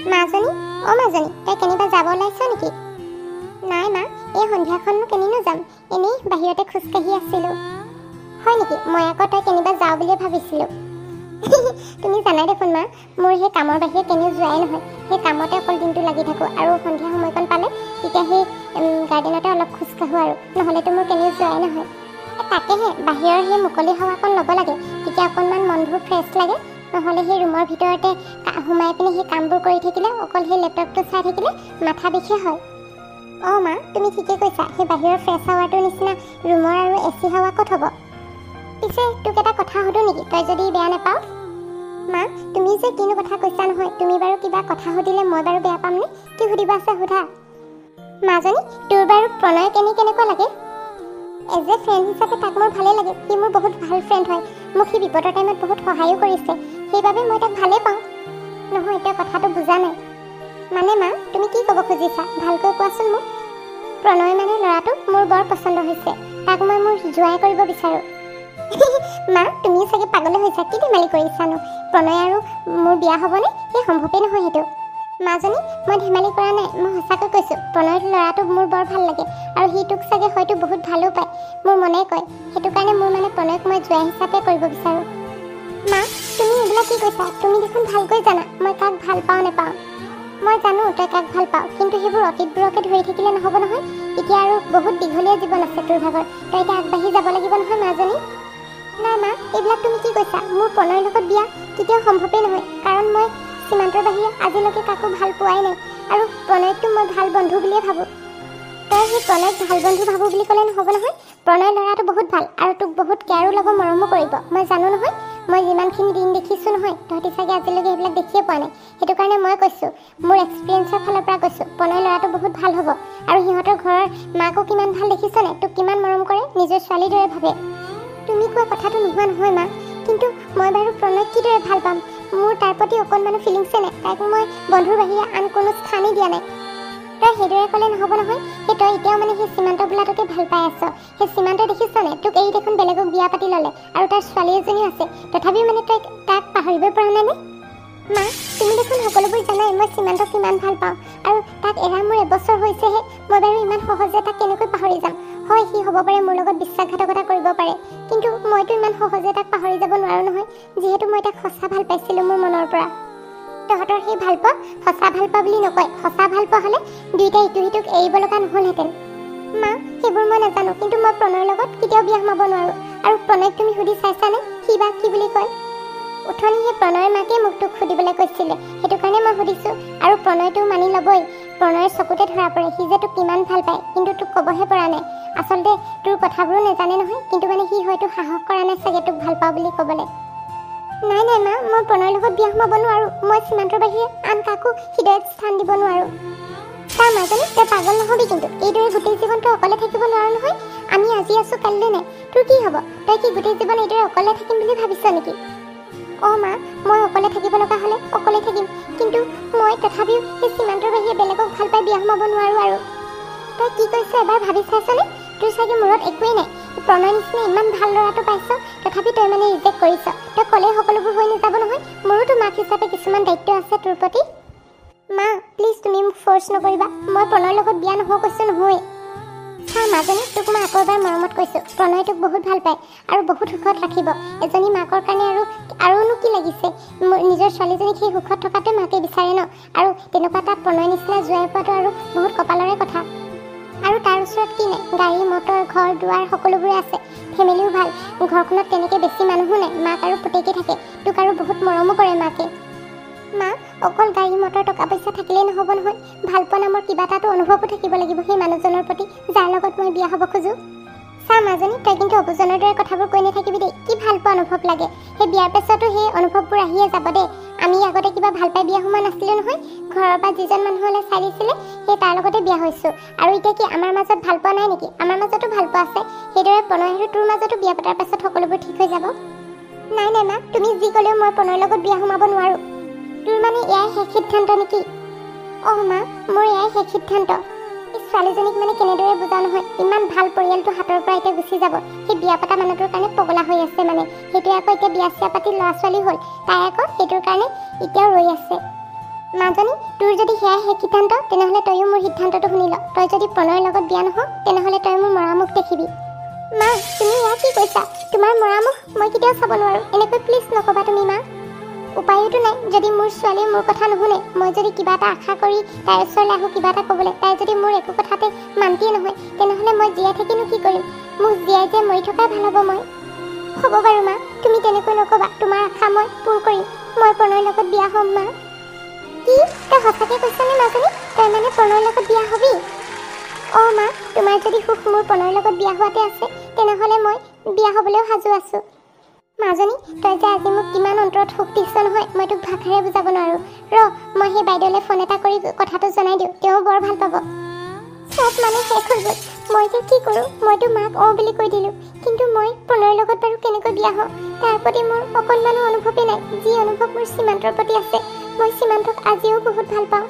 মাজনী, অ মাজনী, তই কেনিবা যাব ওলাইছ নেকি? নাই মা, এই সন্ধিয়াখননো কেনিনো যাম, এনেই বাহিৰতে খোজকাঢ়ি আছিলোঁ। হয় নেকি? মই আকৌ তই কেনিবা যাওঁ বুলিয়ে ভাবিছিলোঁ। তুমি জানাই দেখোন মা, মোৰ সেই কামৰ বাহিৰে কেনিও যোৱাই নহয়। সেই কামতে অকল দিনটো লাগি থাকোঁ আৰু সন্ধিয়া সময়কণ পালে তেতিয়া সেই গাৰ্ডেনতে অলপ খোজকাঢ়োঁ আৰু, নহ'লেতো মোৰ কেনিও যোৱাই নহয়। তাকেহে বাহিৰৰ সেই মুকলি হাৱাকণ ল'ব লাগে, তেতিয়া অকণমান মনবোৰ ফ্ৰেছ লাগে। নহ'লে সেই ৰুমৰ ভিতৰতে সোমাই পিনে সেই কামবোৰ কৰি থাকিলে, অকল সেই লেপটপটো চাই থাকিলে মাথা বিষে হয়। অঁ মা, তুমি ঠিকেই কৈছা, সেই বাহিৰৰ ফ্ৰেছ হাৱাটোৰ নিচিনা ৰুমৰ আৰু AC হাৱা ক'ত হ'ব? পিছে তোক এটা কথা সুধোঁ নেকি, তই যদি বেয়া নাপাৱ? মা, তুমি যে কিনো কথা কৈছা নহয়, তুমি বাৰু কিবা কথা সুধিলে মই বাৰু বেয়া পামনে? কি সুধিব আছে সোধা। মাজনী, তোৰ বাৰু প্ৰণয় কেনেকুৱা লাগে? এজ এ ফ্ৰেণ্ড হিচাপে তাক মোৰ ভালেই লাগে। সি মোৰ বহুত ভাল ফ্ৰেণ্ড হয়। মোক সি বিপদৰ টাইমত বহুত সহায়ো কৰিছে, সেইবাবে মই তাক ভালেই পাওঁ। নহয়, তই কথাটো বুজা নাই। মানে মা, তুমি কি ক'ব খুজিছা, ভালকৈ কোৱাচোন মোক। প্ৰণয় মানে ল'ৰাটো মোৰ বৰ পচন্দ হৈছে, তাক মই মোৰ জোঁৱাই কৰিব বিচাৰোঁ। মা, তুমিও চাগে পাগলে হৈছা, কি ধেমালি কৰিছানো? প্ৰণয় আৰু মোৰ বিয়া হ'বনে? সেই সম্ভৱেই নহয় সেইটো। মাজনী, মই ধেমালি কৰা নাই, মই সঁচাকৈ কৈছোঁ। প্ৰণয় ল'ৰাটো মোৰ বৰ ভাল লাগে আৰু সি তোক চাগে হয়তো বহুত ভালো পায়, মোৰ মনে কয়। সেইটো কাৰণে মোৰ মানে প্ৰণয়ক মই জোঁৱাই হিচাপে কৰিব বিচাৰোঁ। মা, তুমি এইবিলাক কি কৈছা? তুমি দেখোন ভালকৈ জানা মই কাক ভাল পাওঁ নেপাওঁ। মই জানো তই কাক ভাল পাওঁ, কিন্তু সেইবোৰ অতীতবোৰকে ধৰি থাকিলে নহ'ব নহয়। এতিয়া আৰু বহুত দীঘলীয়া জীৱন আছে তোৰ ভাগৰ, তই এতিয়া আগবাঢ়ি যাব লাগিব নহয় মাজনী। নাই মা, এইবিলাক তুমি কি কৈছা? মোৰ প্ৰণয়ৰ লগত বিয়া কেতিয়াও সম্ভৱেই নহয়, কাৰণ মই সীমান্তৰ বাহিৰে আজিলৈকে কাকো ভাল পোৱাই নাই, আৰু প্ৰণয়কটো মই ভাল বন্ধু বুলিয়ে ভাবোঁ। তই সেই প্ৰণয়ক ভাল বন্ধু ভাবোঁ বুলি ক'লে নহ'ব নহয়। প্ৰণয় ল'ৰাটো বহুত ভাল আৰু তোক বহুত কেয়াৰো ল'ব, মৰমো কৰিব, মই জানো নহয়। মই যিমানখিনি দিন দেখিছোঁ নহয়, তহঁতি চাগে আজিলৈকে সেইবিলাক দেখিয়ে পোৱা নাই। সেইটো কাৰণে মই কৈছোঁ, মোৰ এক্সপিৰিয়েঞ্চৰ ফালৰ পৰা কৈছোঁ, প্ৰণয় ল'ৰাটো বহুত ভাল হ'ব। আৰু সিহঁতৰ ঘৰৰ মাকো কিমান ভাল দেখিছনে, তোক কিমান মৰম কৰে, নিজৰ ছোৱালীৰ দৰে ভাবে। তুমি কোৱা কথাটো নোহোৱা নহয় মা, কিন্তু মই বাৰু প্ৰণয়ক কিদৰে ভাল পাম? মোৰ তাৰ প্ৰতি অকণমানো ফিলিংছে নাই, তাইক মই বন্ধুৰ বাহিৰে আন কোনো স্থানেই দিয়া নাই। তই সেইদৰে ক'লে নহ'ব নহয়। সেই তই এতিয়াও মানে সেই সীমান্ত বোলাটোকে ভাল পাই আছ। সেই সীমান্ত দেখিছনে, তোক এৰি দেখোন বেলেগক বিয়া পাতি ল'লে, আৰু তাৰ ছোৱালী এজনীও আছে, তথাপিও মানে তই তাক পাহৰিবই পৰা নাই নে? মা, তুমি দেখোন সকলোবোৰ জানাই মই সীমান্তক কিমান ভাল পাওঁ, আৰু তাক এৰা মোৰ এবছৰ হৈছেহে। মই বাৰু ইমান সহজে তাক কেনেকৈ পাহৰি যাম? হয়, সি হ'ব পাৰে মোৰ লগত বিশ্বাসঘাতকতা কৰিব পাৰে, কিন্তু মইতো ইমান সহজে তাক পাহৰি যাব নোৱাৰোঁ নহয়, যিহেতু মই তাক সঁচা ভাল পাইছিলোঁ মোৰ মনৰ পৰা। তহঁতৰ সেই ভাল পোৱা সঁচা ভাল পোৱা বুলি নকয়, সঁচা ভাল পোৱা হ'লে দুয়োটাই ইটো সিটোক এৰিব লগা নহ'লহেঁতেন। মা, সেইবোৰ মই নাজানো, কিন্তু মই প্ৰণয়ৰ লগত কেতিয়াও বিয়া সোমাব নোৱাৰোঁ। আৰু প্ৰণয়ক তুমি সুধি চাইছানে, সি বা কি বুলি কয়? উঠনি সেই প্ৰণয়ৰ মাকে মোক তোক সুধিবলৈ কৈছিলে, সেইটো কাৰণে মই সুধিছোঁ। আৰু প্ৰণয়টো মানি ল'বই, প্ৰণয়ৰ চকুতে ধৰা পৰে সি যে তোক কিমান ভাল পায়, কিন্তু তোক ক'বহে পৰা নাই। আচলতে তোৰ কথাবোৰো নাজানে নহয়, কিন্তু মানে সি হয়তো সাহস কৰা নাই চাগে তোক ভাল পাওঁ বুলি ক'বলৈ। নাই নাই মা, মই প্ৰণয়ৰ লগত বিয়া সোমাব নোৱাৰোঁ। মই সীমান্তৰ বাহিৰে আন কাকো হৃদয়ত স্থান দিব নোৱাৰোঁ। তাৰ মাজনী, তই পাগল নহ'বি কিন্তু, এইদৰে গোটেই জীৱনটো অকলে থাকিব নোৱাৰো নহয়। আমি আজি আছোঁ কাইলৈ নাই, তোৰ কি হ'ব? তই কি গোটেই জীৱন এইদৰে অকলে থাকিম বুলি ভাবিছ নেকি? অঁ মা, মই অকলে থাকিব লগা হ'লে অকলে থাকিম, কিন্তু মই তথাপিও সেই সীমান্তৰ বাহিৰে বেলেগক ভাল পাই বিয়া সোমাব নোৱাৰোঁ। আৰু তই কি কৈছ এবাৰ ভাবি চাইছনে? তোৰ চাগে মূৰত একোৱেই নাই। প্ৰণয় নিচিনা ইমান ভাল ল'ৰাটো পাইছ, তথাপি তই মানে ৰিজেক্ট কৰিছ। তই ক'লেই সকলোবোৰ হৈ নাযাব নহয়, মোৰোতো মাক হিচাপে কিছুমান দায়িত্ব আছে তোৰ প্ৰতি। মা, প্লিজ তুমি মোক ফ'ৰ্চ নকৰিবা, মই প্ৰণয়ৰ লগত বিয়া নহওঁ কৈছোঁ নহয়েই। চা মাজনী, তোক মই আকৌ এবাৰ মৰমত কৈছোঁ, প্ৰণয় তোক বহুত ভাল পায় আৰু বহুত সুখত ৰাখিব। এজনী মাকৰ কাৰণে আৰুনো কি লাগিছে? নিজৰ ছোৱালীজনীক সেই সুখত থকাটোৱে মাকে বিচাৰে ন, আৰু তেনেকুৱা এটা প্ৰণয় নিচিনা জোঁৱাই পোৱাটো আৰু বহুত কপালৰে কথা। আৰু তাৰ ওচৰত কি নাই, গাড়ী মটৰ ঘৰ দুৱাৰ সকলোবোৰে আছে, ফেমিলিও ভাল, ঘৰখনত তেনেকৈ বেছি মানুহো নাই, মাক আৰু পুতেকে থাকে, তোক আৰু বহুত মৰমো কৰে মাকে। মা, অকল গাড়ী মটৰ টকা পইচা থাকিলেই নহ'ব নহয়, ভালপোৱা নামৰ কিবা এটাতো অনুভৱো থাকিব লাগিব সেই মানুহজনৰ প্ৰতি, যাৰ লগত মই বিয়া হ'ব খোজোঁ। চা মাজনী, তই কিন্তু অবুজনৰ দৰে কথাবোৰ কৈ নাথাকিবি দেই। কি ভালপোৱা অনুভৱ লাগে? সেই বিয়াৰ পাছতো সেই অনুভৱবোৰ আহিয়ে যাব দেই। আমি আগতে কিবা ভাল পাই বিয়া সোমোৱা নাছিলোঁ নহয়, ঘৰৰ পৰা যিজন মানুহলৈ চাই দিছিলে সেই তাৰ লগতে বিয়া হৈছোঁ। আৰু এতিয়া কি আমাৰ মাজত ভালপোৱা নাই নেকি? আমাৰ মাজতো ভালপোৱা আছে। সেইদৰে প্ৰণয় আৰু তোৰ মাজতো বিয়া পতাৰ পাছত সকলোবোৰ ঠিক হৈ যাব। নাই নাই মা, তুমি যি ক'লেও মই প্ৰণয়ৰ লগত বিয়া সোমাব নোৱাৰোঁ। তোৰ মানে এয়াই শেষ সিদ্ধান্ত নেকি? অঁ মা, মোৰ এয়াই শেষ সিদ্ধান্ত। এই ছোৱালীজনীক মানে কেনেদৰে বুজাও নহয়, ইমান ভাল পৰিয়ালটো হাতৰ পৰা এতিয়া গুচি যাব। সেই বিয়া পতা মানুহটোৰ কাৰণে পগলা হৈ আছে মানে, সেইটোৱে আকৌ এতিয়া বিয়া চিয়া পাতি ল'ৰা ছোৱালী হ'ল, তাই আকৌ সেইটোৰ কাৰণে এতিয়াও ৰৈ আছে। মাজনী তোৰ যদি সেয়াই শেষ সিদ্ধান্ত তেনেহ'লে তয়ো মোৰ সিদ্ধান্তটো শুনি ল তই যদি প্ৰণয়ৰ লগত বিয়া নহ তেনেহ'লে তই মোৰ মৰামুখ দেখিবি মা তুমি ইয়াক কি কৈছা তোমাৰ মৰামুখ মই কেতিয়াও চাব নোৱাৰোঁ এনেকৈ প্লিজ নক'বা তুমি মা উপায়োতো নাই যদি মোৰ ছোৱালীয়ে মোৰ কথা নুশুনে মই যদি কিবা এটা আশা কৰি তাইৰ ওচৰলৈ আহোঁ কিবা এটা ক'বলৈ তাই যদি মোৰ একো কথাতে মান্তিয়ে নহয় তেনেহ'লে মই জীয়াই থাকিনো কি কৰিম মোক জীয়াই যে মৰি থকাই ভাল হ'ব মই হ'ব বাৰু মা তুমি তেনেকৈ নক'বা তোমাৰ আশা মই পূৰ কৰিম মই প্ৰণয়ৰ লগত বিয়া হ'ম মা কি তই সঁচাকৈ কৈছনে মাজনী তই মানে প্ৰণয়ৰ লগত বিয়া হ'বি অঁ মা তোমাৰ যদি সুখ মোৰ প্ৰণয়ৰ লগত বিয়া হোৱাতে আছে তেনেহ'লে মই বিয়া হ'বলৈও সাজু আছোঁ মাজনী তই যে আজি মোক কিমান অন্তৰত সুখ দিছ নহয় মই তোক ভাষাৰে বুজাব নোৱাৰোঁ মই সেই বাইদেউলৈ ফোন এটা কৰি কথাটো জনাই দিওঁ তেওঁ বৰ ভাল পাব চব মানে শেষ হৈ গ'ল মই যে কি কৰোঁ মইতো মাক অঁ বুলি কৈ দিলোঁ কিন্তু মই প্ৰণয়ৰ লগত বাৰু কেনেকৈ বিয়া হওঁ তাৰ প্ৰতি মোৰ অকণমানো অনুভৱেই নাই যি অনুভৱ মোৰ সীমান্তৰ প্ৰতি আছে মই সীমান্তক আজিও বহুত ভাল পাওঁ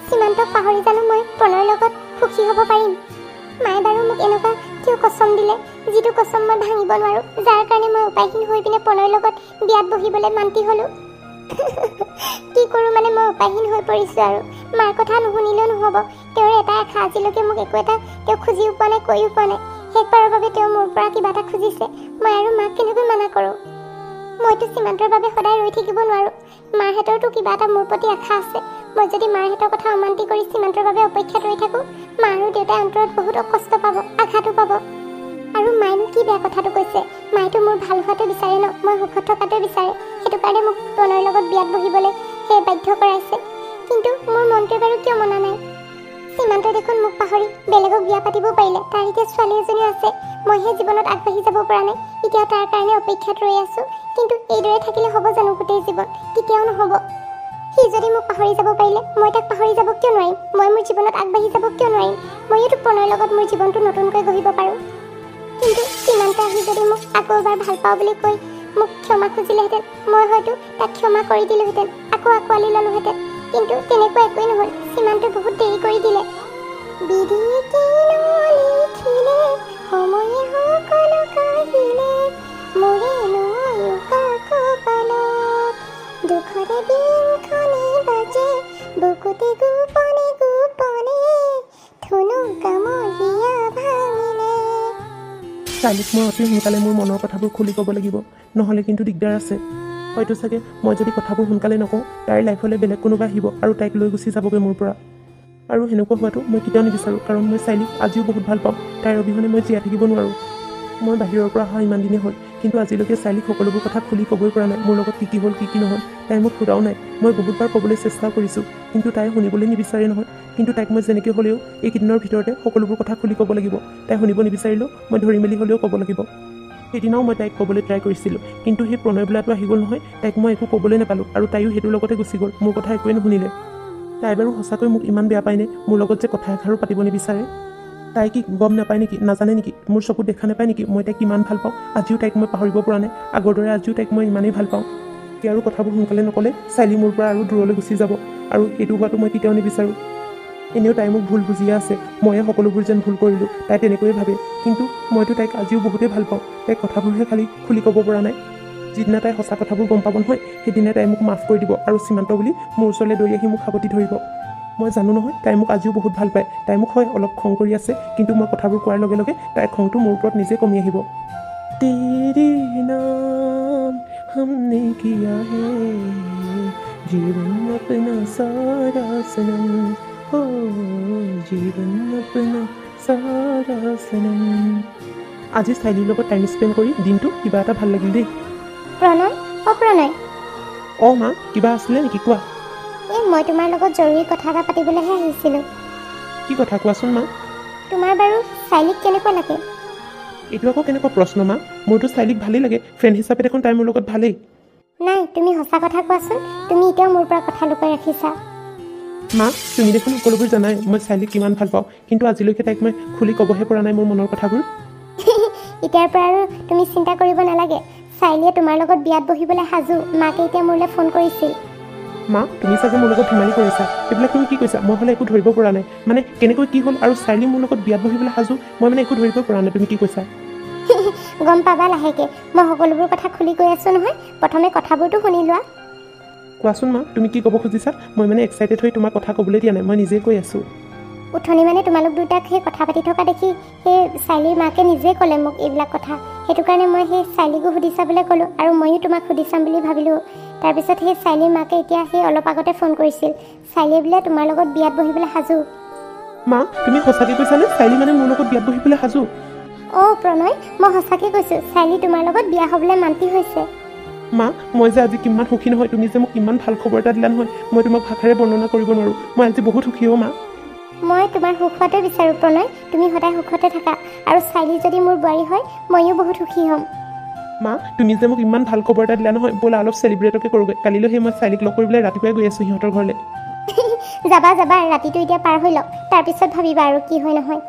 সীমান্তক পাহৰি জানো মই প্ৰণয়ৰ লগত সুখী হ'ব পাৰিম মায়ে বাৰু মোক এনেকুৱা কিয় কচম দিলে যিটো কচম মই ভাঙিব নোৱাৰোঁ যাৰ কাৰণে মই উপায়হীন হৈ পিনে প্ৰণয়ৰ লগত বিয়াত বহিবলৈ মান্তি হ'লোঁ কি কৰোঁ মানে মই উপায়হীন হৈ পৰিছোঁ আৰু মাৰ কথা নুশুনিলেও নহ'ব তেওঁৰ এটা আশা আজিলৈকে মোক একো এটা তেওঁ খুজিও পোৱা নাই কৈও পোৱা নাই শেষবাৰৰ বাবে তেওঁ মোৰ পৰা কিবা এটা খুজিছে মই আৰু মাক কেনেকৈ মানা কৰোঁ মইতো সীমান্তৰ বাবে সদায় ৰৈ থাকিব নোৱাৰোঁ মাহঁতৰতো কিবা এটা মোৰ প্ৰতি আশা আছে মই যদি মাহঁতৰ কথা অমান্তি কৰি সীমান্তৰ বাবে অপেক্ষাত ৰৈ থাকোঁ মা আৰু দেউতাই অন্তৰত বহুত কষ্ট পাব আঘাতো পাব আৰু মায়েনো কি বেয়া কথাটো কৈছে মায়েতো মোৰ ভাল হোৱাটো বিচাৰে ন মই সুখত থকাটোৱে বিচাৰে সেইটো কাৰণে মোক প্ৰণয়ৰ লগত বিয়াত বহিবলৈ সেই বাধ্য কৰাইছে কিন্তু মোৰ মনটোৱে বাৰু কিয় মনা নাই সীমান্তই দেখোন মোক পাহৰি বেলেগক বিয়া পাতিব পাৰিলে তাৰ এতিয়া ছোৱালী এজনীও আছে মইহে জীৱনত আগবাঢ়ি যাব পৰা নাই এতিয়াও তাৰ কাৰণে অপেক্ষাত ৰৈ আছোঁ কিন্তু এইদৰে থাকিলে হ'ব জানো গোটেই জীৱন কেতিয়াও নহ'ব সি যদি মোক পাহৰি যাব পাৰিলে মই তাক পাহৰি যাব কিয় নোৱাৰিম মই মোৰ জীৱনত আগবাঢ়ি যাব কিয় নোৱাৰিম মইতো প্ৰণয়ৰ লগত মোৰ জীৱনটো নতুনকৈ গঢ়িব পাৰোঁ কিন্তু সীমান্ত আহি যদি মোক আকৌ এবাৰ ভাল পাওঁ বুলি কৈ মোক ক্ষমা খুজিলেহেঁতেন মই হয়তো তাক ক্ষমা কৰি দিলোহেঁতেন আকৌ আঁকোৱালি ল'লোহেঁতেন কিন্তু তেনেকুৱা একোৱেই নহ'ল সীমান্তই বহুত দেৰি কৰি দিলে বিধি লিখিলে সময়ে সকলো কাহিলে মোৰে নোৱাৰো কাকো পালত দুখৰে বিনখনি বাজে বুকুতে গোপনে গোপনে ধুনু কামহিয়া ভাঙিলে চাইলিক মই অতি সোনকালে মোৰ মনৰ কথাবোৰ খুলি ক'ব লাগিব নহ'লে কিন্তু দিগদাৰ আছে হয়তো চাগে মই যদি কথাবোৰ সোনকালে নকওঁ তাইৰ লাইফলৈ বেলেগ কোনোবা আহিব আৰু তাইক লৈ গুচি যাবগৈ মোৰ পৰা আৰু সেনেকুৱা হোৱাটো মই কেতিয়াও নিবিচাৰোঁ কাৰণ মই চাইলিক আজিও বহুত ভাল পাওঁ তাইৰ অবিহনে মই জীয়াই থাকিব নোৱাৰোঁ মই বাহিৰৰ পৰা অহা ইমান দিনেই হ'ল কিন্তু আজিলৈকে চাইলিক সকলোবোৰ কথা খুলি ক'বই পৰা নাই মোৰ লগত কি হ'ল কি নহ'ল তাই মোক সোধাও নাই মই বহুতবাৰ ক'বলৈ চেষ্টা কৰিছোঁ কিন্তু তাই শুনিবলৈ নিবিচাৰে নহয় কিন্তু তাইক মই যেনেকৈ হ'লেও এইকেইদিনৰ ভিতৰতে সকলোবোৰ কথা খুলি ক'ব লাগিব তাই শুনিব নিবিচাৰিলেও মই ধৰি মেলি হ'লেও ক'ব লাগিব সেইদিনাও মই তাইক ক'বলৈ ট্ৰাই কৰিছিলোঁ কিন্তু সেই প্ৰণয় বোলাটো আহি গ'ল নহয় তাইক মই একো ক'বলৈ নাপালোঁ আৰু তাইও সেইটোৰ লগতে গুচি গ'ল মোৰ কথা একোৱে নুশুনিলে তাই বাৰু সঁচাকৈ মোক ইমান বেয়া পায়নে মোৰ লগত যে কথা এষাৰো পাতিব নিবিচাৰে তাই কি গম নাপায় নেকি নাজানে নেকি মোৰ চকুত দেখা নাপায় নেকি মই তাইক কিমান ভাল পাওঁ আজিও তাইক মই পাহৰিব পৰা নাই আগৰ দৰে আজিও তাইক মই ইমানেই ভাল পাওঁ কি আৰু কথাবোৰ সোনকালে নক'লে চাইলি মোৰ পৰা আৰু দূৰলৈ গুচি যাব আৰু এইটো হোৱাটো মই কেতিয়াও নিবিচাৰোঁ এনেও তাই মোক ভুল বুজিয়ে আছে ময়ে সকলোবোৰ যেন ভুল কৰিলোঁ তাই তেনেকৈয়ে ভাবে কিন্তু মইতো তাইক আজিও বহুতেই ভাল পাওঁ তাইক কথাবোৰহে খালি খুলি ক'ব পৰা নাই যিদিনা তাই সঁচা কথাবোৰ গম পাব নহয় সেইদিনা তাই মোক মাফ কৰি দিব আৰু সীমান্ত বুলি মোৰ ওচৰলৈ দৌৰি আহি মোক সাৱটি ধৰিব মই জানো নহয় তাই মোক আজিও বহুত ভাল পায় তাই মোক হয় অলপ খং কৰি আছে কিন্তু মই কথাবোৰ কোৱাৰ লগে লগে তাইৰ খংটো মোৰ ওপৰত নিজে কমি আহিব তেৰি নাম हमने किया है जीवन अपना सारा सनम हो जीवन अपना सारा सनम আজি চাইলিৰ লগত টাইম স্পেণ্ড কৰি দিনটো কিবা এটা ভাল লাগিল দেই প্ৰণয় অঁ মা কিবা আছিলে নেকি কোৱা মই তোমাৰ লগত জৰুৰী কথা এটা পাতিবলৈহে আহিছিলোঁ কি কথা কোৱাচোন মা তোমাৰ বাৰু চাইলিক কেনেকুৱা লাগে এইটো আকৌ কেনেকুৱা প্ৰশ্ন মা মোৰতো চাইলিক ভালেই লাগে ফ্ৰেণ্ড হিচাপে দেখোন তাই মোৰ লগত ভালেই নাই তুমি সঁচা কথা কোৱাচোন তুমি এতিয়াও মোৰ পৰা কথা লুকাই ৰাখিছা মা তুমি দেখোন সকলোবোৰ জানাই মই চাইলিক কিমান ভাল পাওঁ কিন্তু আজিলৈকে তাইক মই খুলি ক'বহে পৰা নাই মোৰ মনৰ কথাবোৰ এতিয়াৰ পৰা আৰু তুমি চিন্তা কৰিব নালাগে চাইলিয়ে তোমাৰ লগত বিয়াত বহিবলৈ সাজু মাকে এতিয়া মোলৈ ফোন কৰিছিল মা তুমি চাগে মোৰ লগত ধেমালি কৰিছা এইবিলাক তুমি কি কৈছা মই হ'লে একো ধৰিব পৰা নাই মানে কেনেকৈ কি হ'ল আৰু চাইলি মোৰ লগত বিয়াত বহিবলৈ সাজু মই মানে একো ধৰিব পৰা নাই তুমি কি কৈছা গম পাবা লাহেকৈ মই সকলোবোৰ কথা খুলি কৈ আছোঁ নহয় প্ৰথমে কথাবোৰতো শুনি লোৱা কোৱাচোন মা, তুমি কি ক'ব খুজিছা? মই মানে এক্সাইটেড হৈ তোমাৰ কথা ক'বলৈ দিয়া নাই, মই নিজে কৈ আছোঁ। উঠনি মানে তোমালোক দুটাক সেই কথা পাতি থকা দেখি সেই চাইলিৰ মাকে নিজে ক'লে মোক এইবিলাক কথা। সেইটো কাৰণে মই সেই চাইলিকো সুধি চাবলৈ ক'লোঁ, আৰু ময়ো তোমাক সুধি চাম বুলি ভাবিলোঁ। তাৰপিছত সেই চাইলিৰ মাকে এতিয়া সেই অলপ আগতে ফোন কৰিছিল, চাইলি বোলে তোমাৰ লগত বিয়াত বহিবলৈ সাজু। মা, তুমি সঁচাকৈ কৈছানে? চাইলি মানে মোৰ লগত বিয়াত বহিবলৈ সাজু? অঁ প্ৰণয়, মই সঁচাকৈ কৈছোঁ, চাইলি তোমাৰ লগত বিয়া হ'বলৈ মান্তি হৈছে। মা, মই যে আজি কিমান সুখী নহয়, তুমি যে মোক ইমান ভাল খবৰ এটা দিলা নহয়, মই তোমাক ভাষাৰে বৰ্ণনা কৰিব নোৱাৰোঁ। মই আজি বহুত সুখী মা। মই তোমাৰ সুখ হোৱাটোৱে বিচাৰোঁ প্ৰণয়, তুমি সদায় সুখতে থাকা, আৰু চাইলি যদি মোৰ বোৱাৰী হয় ময়ো বহুত সুখী হ'ম। মা, তুমি যে মোক ইমান ভাল খবৰ এটা দিলা নহয়, ব'লা অলপ চেলিব্ৰেটকে কৰোঁগৈ। কালিলৈ সেই মই চাইলিক লগ কৰিবলৈ ৰাতিপুৱাই গৈ আছোঁ সিহঁতৰ ঘৰলৈ। যাবা যাবা, ৰাতিটো এতিয়া পাৰ হৈ লওক, তাৰপিছত ভাবিবা আৰু কি হয় নহয়।